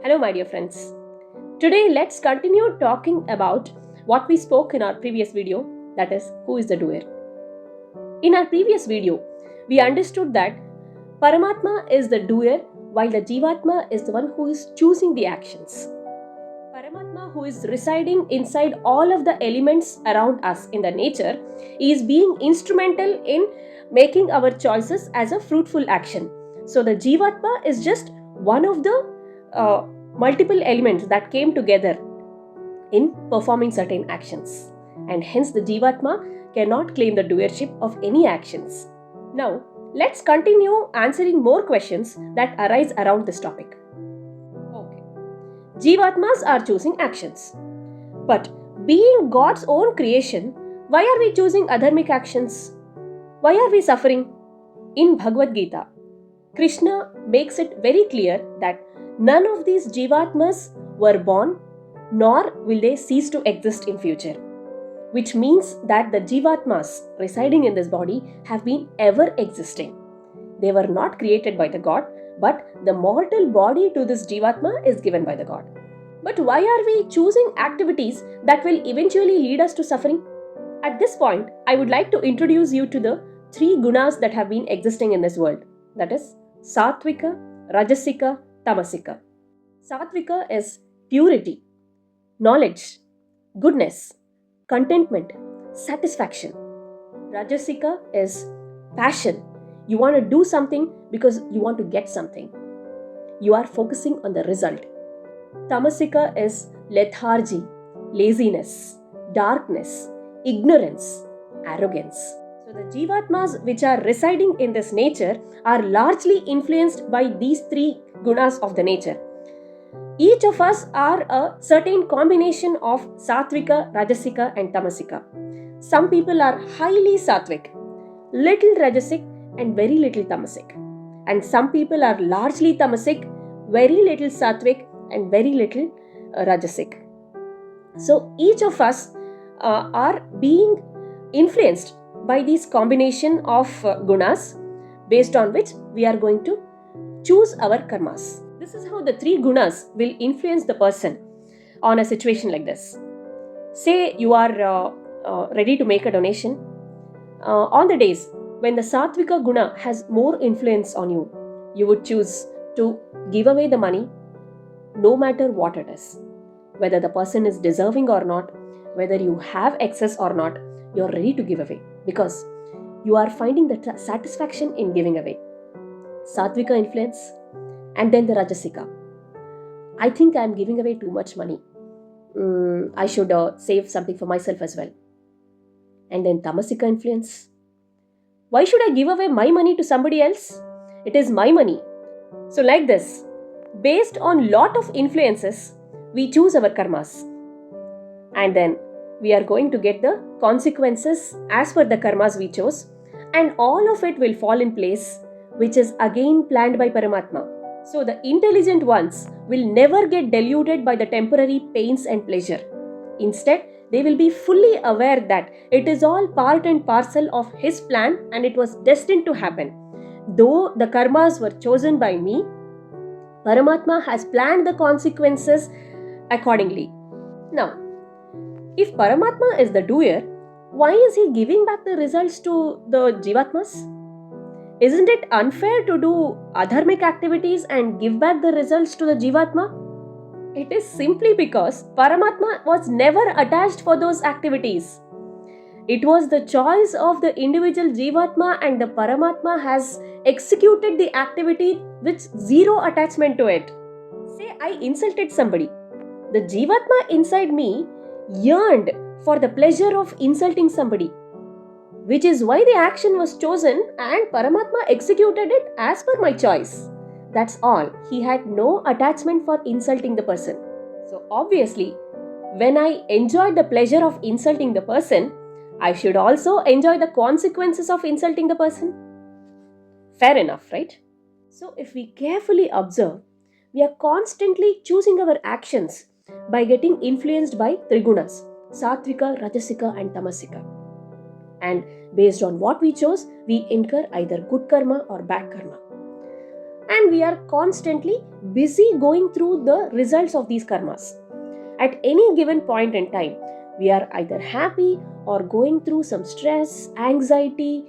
Hello, my dear friends. Today, let's continue talking about what we spoke in our previous video, that is, who is the doer. In our previous video, we understood that Paramatma is the doer while the Jivatma is the one who is choosing the actions. Paramatma, who is residing inside all of the elements around us in the nature, is being instrumental in making our choices as a fruitful action. So, the Jivatma is just one of the multiple elements that came together in performing certain actions, and hence the Jivatma cannot claim the doership of any actions. Now, let's continue answering more questions that arise around this topic. Okay. Jivatmas are choosing actions. But being God's own creation, why are we choosing adharmic actions? Why are we suffering? In Bhagavad Gita, Krishna makes it very clear that none of these Jivatmas were born, nor will they cease to exist in future. Which means that the Jivatmas residing in this body have been ever existing. They were not created by the God, but the mortal body to this Jivatma is given by the God. But why are we choosing activities that will eventually lead us to suffering? At this point, I would like to introduce you to the three gunas that have been existing in this world. That is, Sattvika, Rajasika, Tamasika. Sattvika is purity, knowledge, goodness, contentment, satisfaction. Rajasika is passion. You want to do something because you want to get something. You are focusing on the result. Tamasika is lethargy, laziness, darkness, ignorance, arrogance. So the Jivatmas which are residing in this nature are largely influenced by these three gunas of the nature. Each of us are a certain combination of Sattvika, Rajasika and Tamasika. Some people are highly Sattvik, little Rajasic and very little Tamasic. And some people are largely Tamasic, very little Sattvik and very little Rajasic. So each of us are being influenced by this combination of gunas, based on which we are going to choose our karmas. This is how the three gunas will influence the person on a situation like this. Say you are ready to make a donation. On the days when the Sattvika guna has more influence on you, you would choose to give away the money no matter what it is. Whether the person is deserving or not, whether you have excess or not, you are ready to give away because you are finding the satisfaction in giving away. Sattvika influence, and then the Rajasika. I think I am giving away too much money. I should save something for myself as well. And then Tamasika influence. Why should I give away my money to somebody else? It is my money. So like this, based on lot of influences, we choose our karmas. And then we are going to get the consequences as per the karmas we chose, and all of it will fall in place, which is again planned by Paramatma. So the intelligent ones will never get deluded by the temporary pains and pleasure. Instead, they will be fully aware that it is all part and parcel of his plan and it was destined to happen. Though the karmas were chosen by me, Paramatma has planned the consequences accordingly. Now, if Paramatma is the doer, why is he giving back the results to the Jivatmas? Isn't it unfair to do adharmic activities and give back the results to the Jivatma? It is simply because Paramatma was never attached for those activities. It was the choice of the individual Jivatma, and the Paramatma has executed the activity with zero attachment to it. Say I insulted somebody. The Jivatma inside me yearned for the pleasure of insulting somebody, which is why the action was chosen and Paramatma executed it as per my choice. That's all. He had no attachment for insulting the person. So obviously, when I enjoyed the pleasure of insulting the person, I should also enjoy the consequences of insulting the person. Fair enough, right? So if we carefully observe, we are constantly choosing our actions by getting influenced by Trigunas, Sattvika, Rajasika and Tamasika. And based on what we chose, we incur either good karma or bad karma. and we are constantly busy going through the results of these karmas. At any given point in time, we are either happy or going through some stress, anxiety,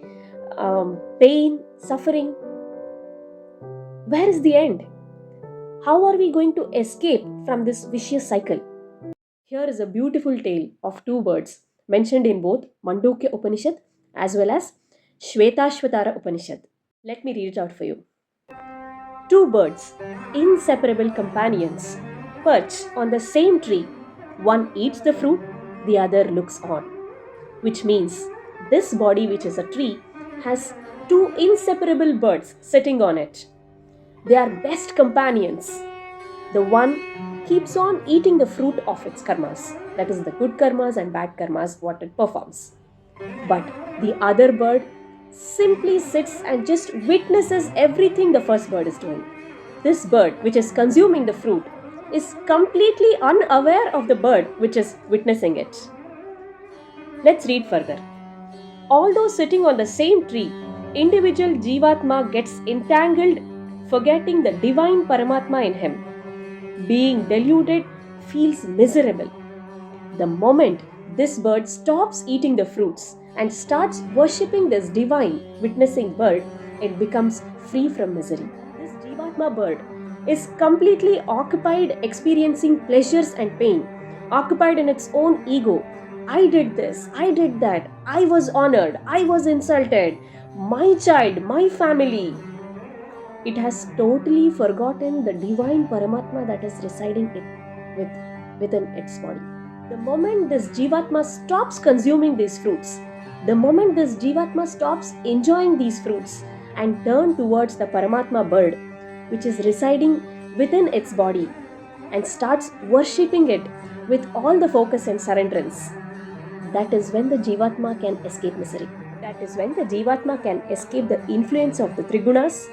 pain, suffering. Where is the end? How are we going to escape from this vicious cycle? Here is a beautiful tale of two birds mentioned in both Mandukya Upanishad as well as Shvetashvatara Upanishad. Let me read it out for you. Two birds, inseparable companions, perch on the same tree. One eats the fruit, the other looks on. Which means this body, which is a tree, has two inseparable birds sitting on it. They are best companions. The one keeps on eating the fruit of its karmas, that is, the good karmas and bad karmas, what it performs. But the other bird simply sits and just witnesses everything the first bird is doing. This bird, which is consuming the fruit, is completely unaware of the bird which is witnessing it. Let's read further. Although sitting on the same tree, individual Jivatma gets entangled, forgetting the divine Paramatma in him. Being deluded, feels miserable. The moment this bird stops eating the fruits and starts worshipping this divine, witnessing bird, it becomes free from misery. This Jivatma bird is completely occupied experiencing pleasures and pain, occupied in its own ego. I did this, I did that, I was honored, I was insulted, my child, my family. It has totally forgotten the divine Paramatma that is residing within its body. The moment this Jivatma stops consuming these fruits, the moment this Jivatma stops enjoying these fruits and turn towards the Paramatma bird, which is residing within its body, and starts worshipping it with all the focus and surrenderance, that is when the Jivatma can escape misery. That is when the Jivatma can escape the influence of the Trigunas,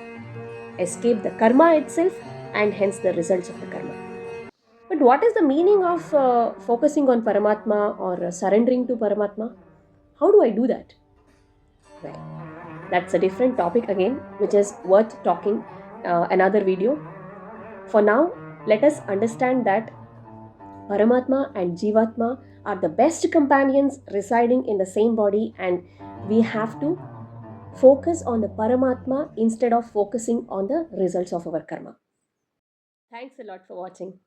escape the karma itself, and hence the results of the karma. But what is the meaning of focusing on Paramatma or surrendering to Paramatma? How do I do that? Well, that's a different topic again, which is worth talking another video. For now, let us understand that Paramatma and Jivatma are the best companions residing in the same body, and we have to focus on the Paramatma instead of focusing on the results of our karma. Thanks a lot for watching.